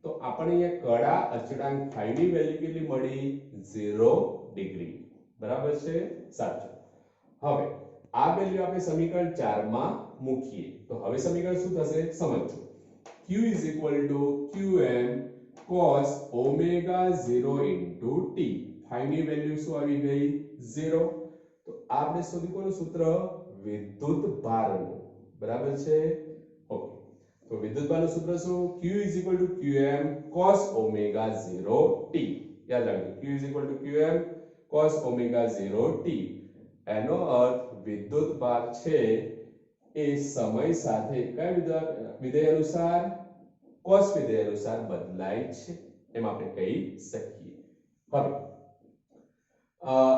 તો આપણે અહીંયા કડા અચળાંક 5 ની વેલ્યુ કેટલી મળી 0 ડિગ્રી બરાબર છે. સાચું. હવે આ વેલ્યુ આપણે સમીકરણ 4 માં મૂકીએ તો હવે સમીકરણ શું થશે સમજો q = qm cos ω0 * t. 5 ની વેલ્યુ શું આવી ગઈ 0. તો આપણે શોધી કોનું સૂત્ર વિદ્યુતભારનું બરાબર છે. ઓકે. તો વિદ્યુતભારનું સૂત્ર શું q = qm cos ω0 t. યાદ રાખજો q = qm cos ω0 t. એનો અર્થ વિદ્યુતભાર છે એ સમય સાથે કયા વિધેય અનુસાર cos વિધેય અનુસાર બદલાય છે એમ આપણે કહી શકીએ. હવે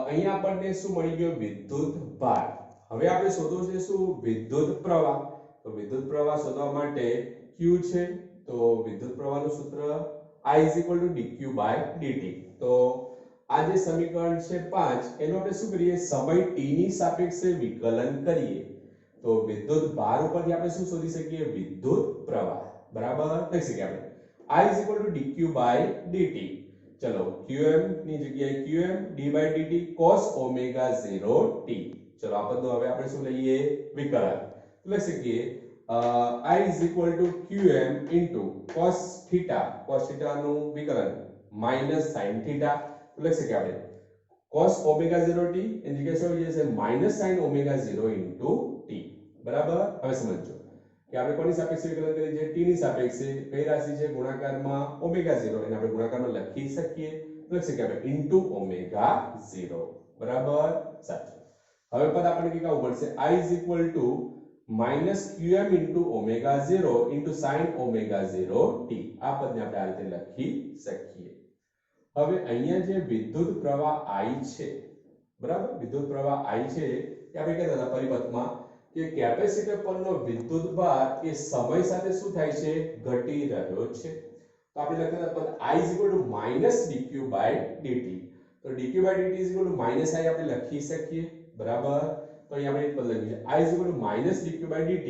અહીંયા આપણને શું મળી ગયો વિદ્યુતભાર. હવે આપણે શોધવું છે શું વિદ્યુત પ્રવાહ. તો વિદ્યુત પ્રવાહ શોધવા માટે q છે તો વિદ્યુત પ્રવાહનું સૂત્ર I = dq/dt. તો આ જે સમીકરણ છે 5 એનો આપણે શું કરીએ સમય t ની સાપેક્ષે વિકલન કરીએ તો વિદ્યુત ભાર ઉપરથી આપણે શું શોધી શકીએ વિદ્યુત પ્રવાહ બરાબર લખી શકીએ આપણે I = dq/dt. ચલો qm ની જગ્યાએ qm d/dt cos ω0t. ચલો આ પદનો હવે આપણે શું લઈએ વિકલન લખી શકીએ I = qm cos θ નું વિકલન - sin θ લખી શકીએ આપણે cos ઓમેગા 0t એની જગ્યાએ શું આવી જશે માઈનસ sin ઓમેગા 0 t બરાબર. હવે સમજો કે આપણે કોની સાપેક્ષે વિકલન કરીએ છીએ t ની સાપેક્ષે કઈ રાશિ છે ગુણાકારમાં ઓમેગા 0 એને આપણે ગુણાકારમાં લખી શકીએ લખી શકીએ આપણે ઇન્ટુ ઓમેગા 0 બરાબર સાચું. હવે પદ આપણને કે કેવું પડશે I is equal to minus qm into omega 0 into sin omega 0 t આ પદને આપણે આ રીતે લખી શકીએ. હવે અહીંયા જે વિદ્યુત પ્રવાહ I છે બરાબર વિદ્યુત પ્રવાહ I છે એ આપણે કહેતા હતા પરિપથમાં કે કેપેસિટર પરનો વિદ્યુત ભાર એ સમય સાથે શું થાય છે ઘટી રહ્યો છે. તો આપણે લખતા હતા પદ I is equal to minus dq by dt. તો dq by dt is equal to minus I આપણે લખી શકીએ બરાબર. તો અહીંયા આપણે પદ લખ્યું છે I is equal to minus dq by dt.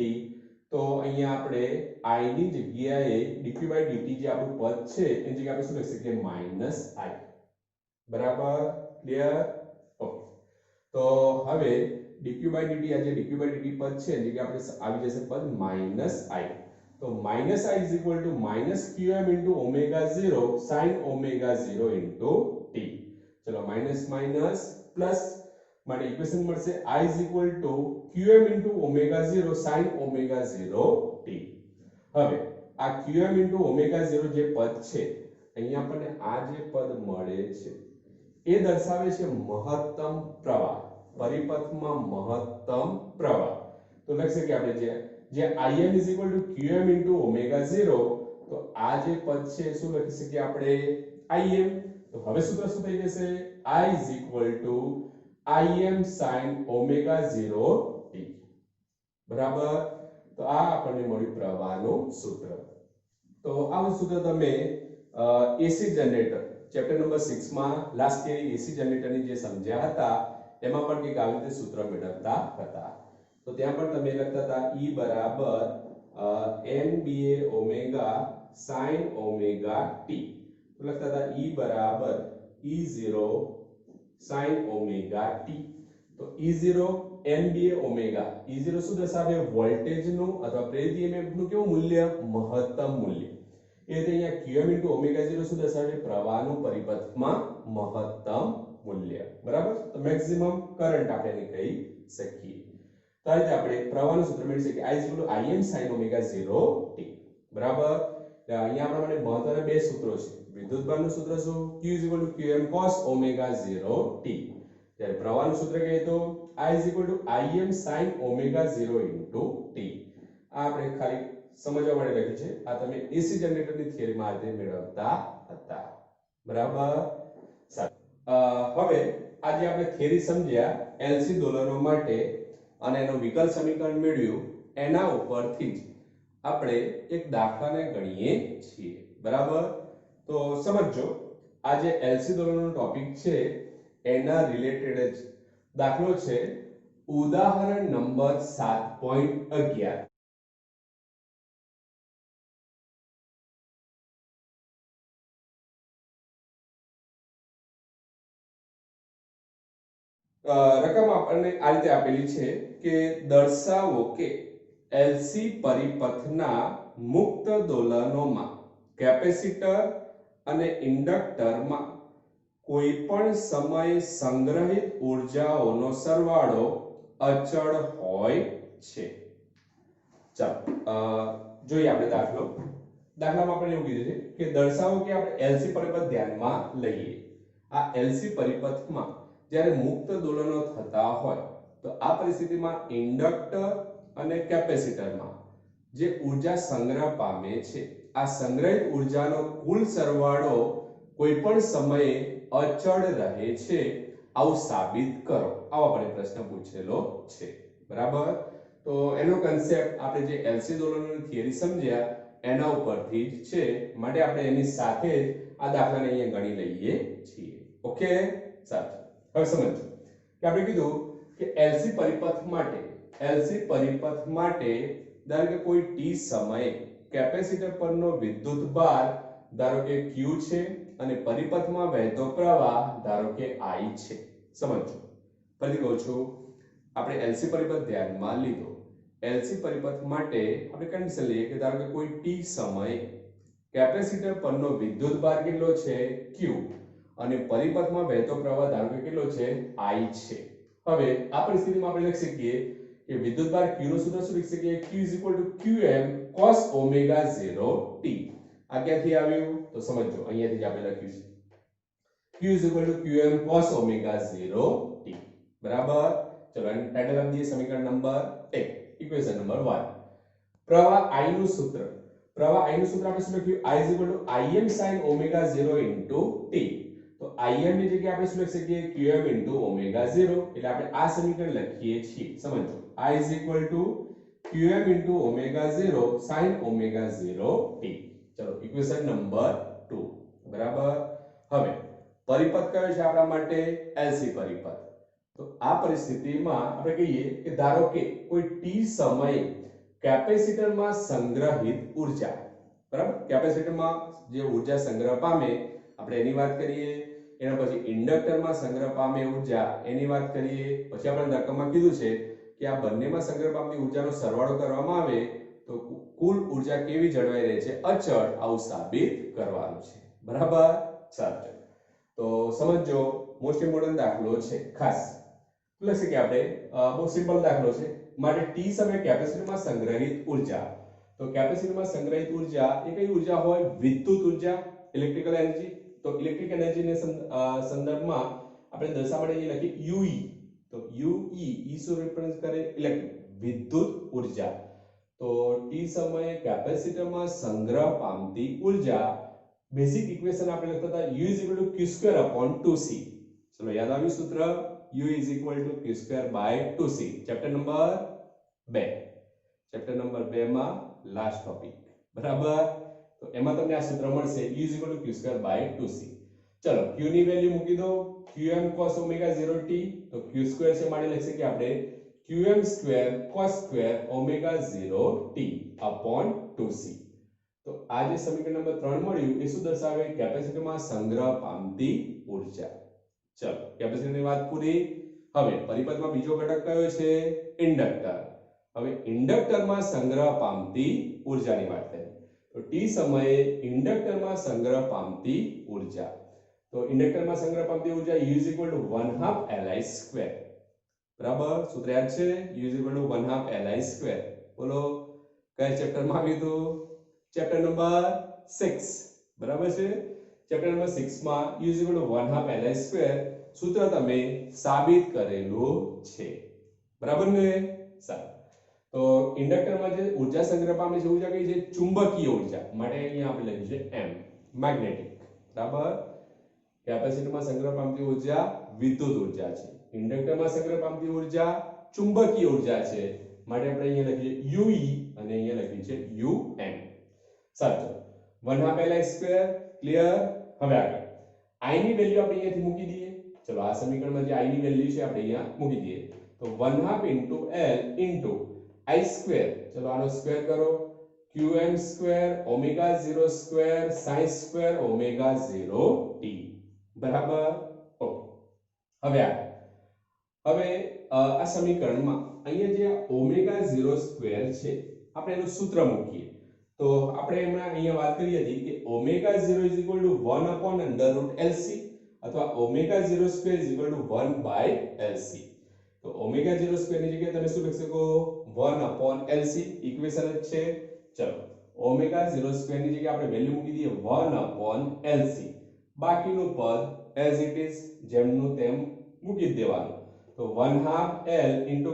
તો અહીંયા આપણે I ની જગ્યાએ dq by dt જે આપણું પદ છે એની જગ્યાએ આપણે શું લખી શકીએ minus I બરાબર ક્લિયર ઓકે. તો હવે dq by dt આ જે dq by dt પદ છે એની જગ્યાએ આપણે આવી જશે પદ minus I. તો minus I is equal to minus qm into omega 0 sin omega 0 into t. चलो माइनस माइनस प्लस माने इक्वेशन મળશે I is equal to qm into omega 0 sin omega 0 t. હવે આ qm into omega 0 જે પદ છે અહીંયા આપણને આ જે પદ મળે છે એ દર્શાવે છે મહત્તમ પ્રવાહ પરિપથમાં મહત્તમ પ્રવાહ. તો લખી શકીએ આપણે જે Im is equal to qm into omega 0 તો આ જે પદ છે શું લખી શકીએ આપણે Im. તો હવે સૂત્ર શું થઈ જશે I is equal to Im sin omega 0 t બરાબર. તો આ આપણને મળ્યું પ્રવાહનું સૂત્ર. તો આવું સૂત્ર તમે એસી જનરેટર ચેપ્ટર નંબર 6 માં લાસ્ટ યર એસી જનરેટરની જે સમજ્યા હતા એમાં પણ કંઈક આવી રીતે સૂત્ર મેળવતા હતા. તો ત્યાં પણ તમે લખતા હતા E બરાબર NBA omega sin omega t. તો લખતા હતા E બરાબર E0 sin ઓમેગા t. તો E0 NBA ઓમેગા E0 શું દર્શાવે વોલ્ટેજનું અથવા પ્રેરિત EMF નું કેવું મૂલ્ય મહત્તમ મૂલ્ય. એ રીતે અહીંયા qm into omega 0 શું દર્શાવે પ્રવાહનું પરિપથમાં મહત્તમ મૂલ્ય બરાબર. તો મેક્સિમમ કરંટ આપણે એને કહી શકીએ. તો આ રીતે આપણે પ્રવાહનું સૂત્ર મેળવી શકીએ I is equal to Im sin omega 0 t બરાબર. અહીંયા આપણા માટે મહત્વના બે સૂત્રો છે. વિદ્યુતભારનું સૂત્ર શું Q is equal to qm cos omega 0 t. જ્યારે પ્રવાહનું સૂત્ર કહીએ તો I is equal to Im sin omega 0 into t. આ આપણે ખાલી સમજવા માટે લખ્યું છે. આ તમે એસી જનરેટરની થિયરીમાં આ રીતે મેળવતા હતા બરાબર. હવે આજે આપણે થિયરી સમજ્યા એલસી દોલનો માટે અને એનો વિકલ સમીકરણ મેળવ્યું એના ઉપરથી જ આપણે એક દાખલાને ગણીએ છીએ બરાબર. તો સમજો આ જે એલસી દોલનનો ટોપિક છે એના રિલેટેડ જ દાખલો છે ઉદાહરણ નંબર 7.11. રકમ આપણને આ રીતે આપેલી છે કે દર્શાવો કે એલસી પરિપથના મુક્ત દોલનોમાં કેપેસિટર અને ઇન્ડક્ટરમાં કોઈ પણ સમયે સંગ્રહિત ઊર્જાઓનો સરવાળો અચળ હોય છે. ચાલો જોઈએ આપણે દાખલામાં આપણે એવું કીધું છે કે દર્શાવો કે આપણે એલસી પરિપથ ધ્યાનમાં લઈએ. આ એલસી પરિપથમાં જ્યારે મુક્ત દોલનો થતા હોય તો આ પરિસ્થિતિમાં ઇન્ડક્ટર અને કેપેસિટરમાં જે ઊર્જા સંગ્રહ પામે છે આ સંગ્રહિત ઊર્જાનો કુલ સરવાળો કોઈ પણ સમયે અચળ રહે છે આવું સાબિત કરો. આવો આપણે પ્રશ્ન પૂછેલો છે બરાબર. તો એનો કન્સેપ્ટ આપણે જે એલસી દોલનોની થિયરી સમજ્યા એના ઉપરથી જ છે માટે આપણે એની સાથે જ આ દાખલાને અહીંયા ગણી લઈએ છીએ. ઓકે સાચું. હવે સમજો કે આપણે કીધું કે એલસી પરિપથ માટે ધારો કે કોઈ t સમયે કેપેસિટર પરનો વિદ્યુત ભાર ધારો કે q છે અને પરિપથમાં વહેતો પ્રવાહ ધારો કે I છે. સમજો ફરી કહું છું આપણે એલસી પરિપથ ધ્યાનમાં લીધો. એલસી પરિપથ માટે આપણે કન્ડિશન લઈએ કે ધારો કે કોઈ t સમયે કેપેસિટર પરનો વિદ્યુત ભાર કેટલો છે q અને પરિપથમાં વહેતો પ્રવાહ ધારો કે કેટલો છે I છે. હવે આ પરિસ્થિતિમાં આપણે લખી શકીએ કે વિદ્યુતભાર Q નું સૂત્ર શું લખી શકીએ Q Qm cos omega 0 t. આ ક્યાંથી આવ્યું તો સમજો અહીંયાથી જ આપણે લખ્યું છે Q Qm cos omega 0 t બરાબર. ચલો એનું ટાઇટલ આપી દઈએ સમીકરણ નંબર 1 ઇક્વેશન નંબર 1. પ્રવાહ I નું સૂત્ર આપણે શું લખ્યું I Im sin omega 0 into t. તો Im ની જગ્યાએ આપણે શું લખી શકીએ Qm into omega 0. એટલે આપણે આ સમીકરણ લખીએ છીએ. સમજો I Qm into omega 0 sin omega 0 t. ચલો ઇક્વેશન નંબર 2 બરાબર. હવે પરિપથ કયો છે આપણા માટે LC પરિપથ. તો આ પરિસ્થિતિમાં આપણે કહીએ કે ધારો કે કોઈ t સમયે કેપેસિટરમાં સંગ્રહિત ઊર્જા, બરાબર, કેપેસિટરમાં જે ઊર્જા સંગ્રહ પામે આપણે એની વાત કરીએ, એના પછી ઇન્ડક્ટરમાં સંગ્રહ પામે ઊર્જા એની વાત કરીએ, પછી આપણે રકમમાં કીધું છે કે આ બંનેમાં સંગ્રહ પામતી ઊર્જાનો સરવાળો કરવામાં આવે તો કુલ ઊર્જા કેવી જળવાઈ રહે છે અચળ, આવું સાબિત કરવાનું છે. બરાબર. ચાલો તો સમજો મોસ્ટ ઇમ્પોર્ટન્ટ દાખલો છે. ખાસ લખી કે આપણે બહુ સિમ્પલ દાખલો છે. માટે t સમયે કેપેસિટરમાં સંગ્રહિત ઊર્જા. તો કેપેસિટરમાં સંગ્રહિત ઊર્જા એ કઈ ઊર્જા હોય વિદ્યુત ઊર્જા, ઇલેક્ટ્રિકલ એનર્જી. તો ઇલેક્ટ્રિક એનર્જીને સંદર્ભમાં આપણે દર્શાવવા માટે લખી UE. તો UE શું રિપ્રેઝન્ટ કરે ઇલેક્ટ્રિક વિદ્યુત ઊર્જા. તો t સમયે કેપેસિટરમાં સંગ્રહ પામતી ઊર્જા બેઝિક ઇક્વેશન આપણે લખતા હતા U q²/2c. ચલો યાદ આવ્યું સૂત્ર U q²/2c. Chapter number 2. Chapter number 2 માં લાસ્ટ ટોપિક. બરાબર. તો એમાં તમને આ સૂત્ર મળશે U q²/2c. ચલો q ની વેલ્યુ મૂકી દો Qm cos omega 0 t. તો q² છે માટે લખી શકીએ આપણે Qm² cos² omega 0 t upon 2c. તો આ જે સમીકરણ નંબર 3 મળ્યું એ શું દર્શાવે કેપેસિટરમાં સંગ્રહ પામતી ઊર્જા. ચલો કેપેસિટરની વાત પૂરી. હવે પરિપથમાં બીજો ઘટક કયો છે ઇન્ડક્ટર. હવે ઇન્ડક્ટરમાં સંગ્રહ પામતી ઊર્જાની વાત કરીએ તો t સમયે ઇન્ડક્ટરમાં સંગ્રહ પામતી ઊર્જા. તો ઇન્ડક્ટરમાં સંગ્રહ પામતી ઊર્જા U = 1/2 Li². બરાબર. સૂત્ર યાદ છે U = 1/2 Li². બોલો કયા ચેપ્ટરમાં આવ્યું હતું ચેપ્ટર નંબર 6. બરાબર છે. ચેપ્ટર નંબર 6 માં U = 1/2 Li². સૂત્ર તમે સાબિત કરેલું છે. બરાબર ને. સારું. તો ઇન્ડક્ટરમાં જે ઊર્જા સંગ્રહ પામે છે ઊર્જા કઈ છે ચુંબકીય ઊર્જા. માટે અહીંયા આપણે લખ્યું છે M મેગ્નેટિક. બરાબર. કેપેસિટરમાં સંગ્રહ પામતી ઊર્જા વિદ્યુત ઊર્જા છે. ઇન્ડક્ટરમાં સંગ્રહ પામતી ઊર્જા ચુંબકીય ઊર્જા છે. માટે આપણે અહીંયા લખીએ UE અને અહીંયા લખ્યું છે UM. સાચું. 1/2 Li². ક્લિયર. હવે આગળ I ની વેલ્યુ આપણે અહીંયાથી મૂકી દઈએ. ચલો આ સમીકરણમાં જે I ની વેલ્યુ છે આપણે અહીંયા મૂકી દઈએ. તો 1/2 L I². ચલો આનો સ્ક્વેર કરો Qm² omega 0² sin² omega 0 t. બરાબર. ઓકે. હવે આ સમીકરણમાં અહીંયા જે ઓમેગા 0² છે આપણે એનું સૂત્ર મૂકીએ. તો આપણે હમણાં અહીંયા વાત કરી હતી કે omega 0 = 1/√LC અથવા omega 0² = 1/LC. તો omega 0² ની જગ્યાએ તમે શું લખી શકો 1/LC. ઇક્વેશન જ છે. ચલો omega 0² ની જગ્યાએ આપણે વેલ્યુ મૂકી દઈએ 1/LC. બાકીનું પદ as it is જેમનું તેમ મૂકી દેવાનું. તો 1/2 L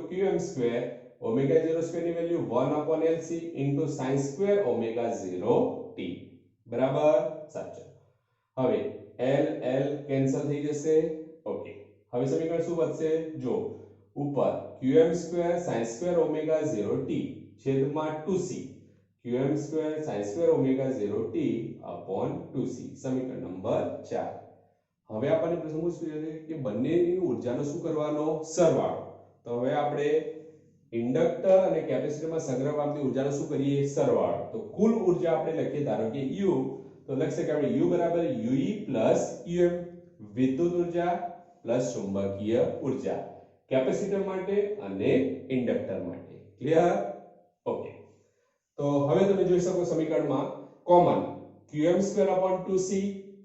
Qm². omega 0² ની value 1/LC sin² omega 0 t. બરાબર. સાચું. હવે L L કેન્સલ થઈ જશે. ઓકે. હવે સમીકરણ શું વધશે જો ઉપર Qm² sin² omega 0 t છેદમાં 2c. Qm² sin² omega 0 t upon 2c. સમીકરણ નંબર 4. હવે આપણને પ્રશ્ન પૂછ્યો છે કે બંનેની ઊર્જાનો શું કરવાનો સરવાળો. તો હવે આપણે ઇન્ડક્ટર અને કેપેસિટરમાં સંગ્રહ પામતી ઊર્જાનો શું કરીએ સરવાળો. તો કુલ ઊર્જા આપણે લખીએ ધારો કે U. તો લખી શકાય આપણે U = UE + UM. વિદ્યુત ઊર્જા પ્લસ ચુંબકીય ઊર્જા કેપેસિટર માટે અને ઇન્ડક્ટર માટે. ક્લિયર. ઓકે. તો હવે તમે જોઈ શકો સમીકરણમાં common Qm² / 2c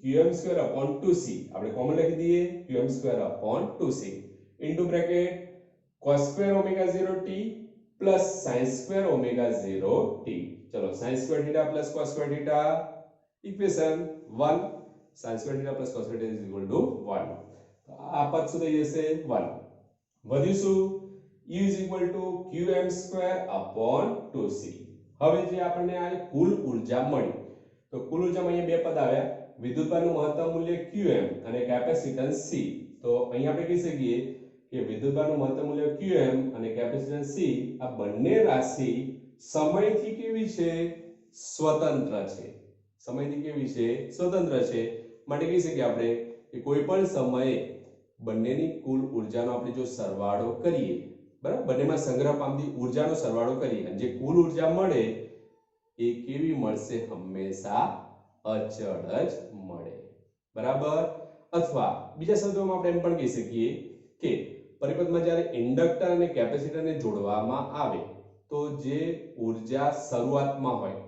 qm² upon 2c આપણે કોમન લખી દઈએ qm² upon 2c into bracket cos² ω0t plus sin² ω0t ચલો sin² θ plus cos² θ equation 1 sin² θ plus cos² θ is equal to 1 આ પદ શું થઈ જશે 1 વધ્યું શું u is equal two qm² upon 2c હવે જે આપણને આ કુલ ઊર્જા મળી તો કુલ ઊર્જામાં અહીંયા બે પદ આવ્યા વિદ્યુતભારનું મહત્તમ મૂલ્ય qm અને કેપેસિટન્સ c તો અહીંયા આપણે કહી શકીએ કે વિદ્યુતભારનું મહત્તમ મૂલ્ય qm અને કેપેસિટન્સ c આ બંને રાશિ સમયથી કેવી છે સ્વતંત્ર છે સમયથી કેવી છે સ્વતંત્ર છે માટે કહી શકીએ આપણે કે કોઈ પણ સમયે બંનેની કુલ ઊર્જાનો આપણે જો સરવાળો કરીએ બરાબર બંનેમાં સંગ્રહ પામતી ઊર્જાનો સરવાળો કરીએ અને જે કુલ ઊર્જા મળે એ કેવી મળશે હંમેશા અચળ જ મળે બરાબર અથવા બીજા શબ્દોમાં આપણે એમ પણ કહી શકીએ કે પરિપથમાં જ્યારે ઇન્ડક્ટર અને કેપેસિટરને જોડવામાં આવે તો જે ઊર્જા શરૂઆતમાં હોય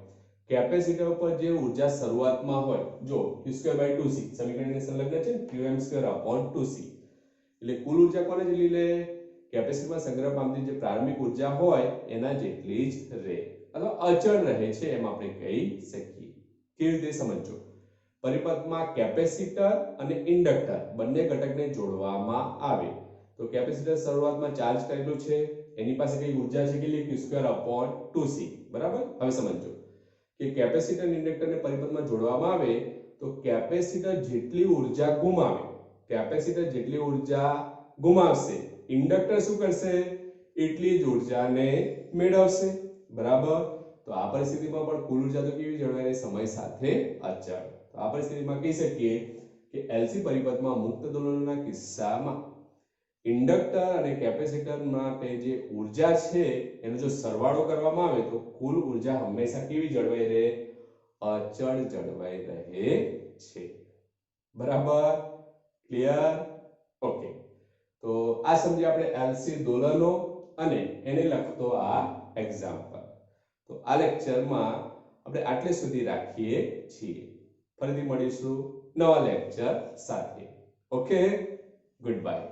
કેપેસિટર ઉપર જે ઊર્જા શરૂઆતમાં હોય જો q²/2c સમીકરણની સંલગ્ન છે qm² upon 2c એટલે કુલ ઊર્જા કોને જેટલી લે કેપેસિટરમાં સંગ્રહ પામતી જે પ્રારંભિક ઊર્જા હોય એના જેટલી જ રહે અથવા અચળ રહે છે એમ આપણે કહી શકીએ કેવી રીતે સમજો પરિપથમાં કેપેસિટર અને ઇન્ડક્ટર બંને ઘટકને જોડવામાં આવે તો કેપેસિટર શરૂઆતમાં ચાર્જ કરેલું છે એની પાસે કઈ ઊર્જા છે કેટલી q² upon 2c બરાબર હવે સમજો કે કેપેસિટર અને ઇન્ડક્ટરને પરિપથમાં જોડવામાં આવે તો કેપેસિટર જેટલી ઊર્જા ગુમાવે કેપેસિટર જેટલી ઊર્જા ગુમાવશે ઇન્ડક્ટર શું કરશે એટલી જ ઊર્જાને મેળવશે બરાબર તો આ પરિસ્થિતિમાં પણ કુલ ઊર્જા તો કેવી જળવાઈ રહે સમય સાથે અચળ તો આ પરિસ્થિતિમાં કહી શકીએ કે એલસી પરિપથમાં મુક્ત દોલનના કિસ્સામાં ઇન્ડક્ટર અને કેપેસિટર માટે જે ઊર્જા છે એનો જો સરવાળો કરવામાં આવે તો કુલ ઊર્જા હંમેશા કેવી જળવાઈ રહે અચળ જળવાઈ રહે છે બરાબર ક્લિયર ઓકે તો આ સમજી આપણે એલસી દોલનો અને એને લગતો આ એક્ઝામ્પલ તો આ લેક્ચરમાં આપણે આટલે સુધી રાખીએ છીએ ફરીથી મળીશું નવા લેક્ચર સાથે ઓકે ગુડ બાય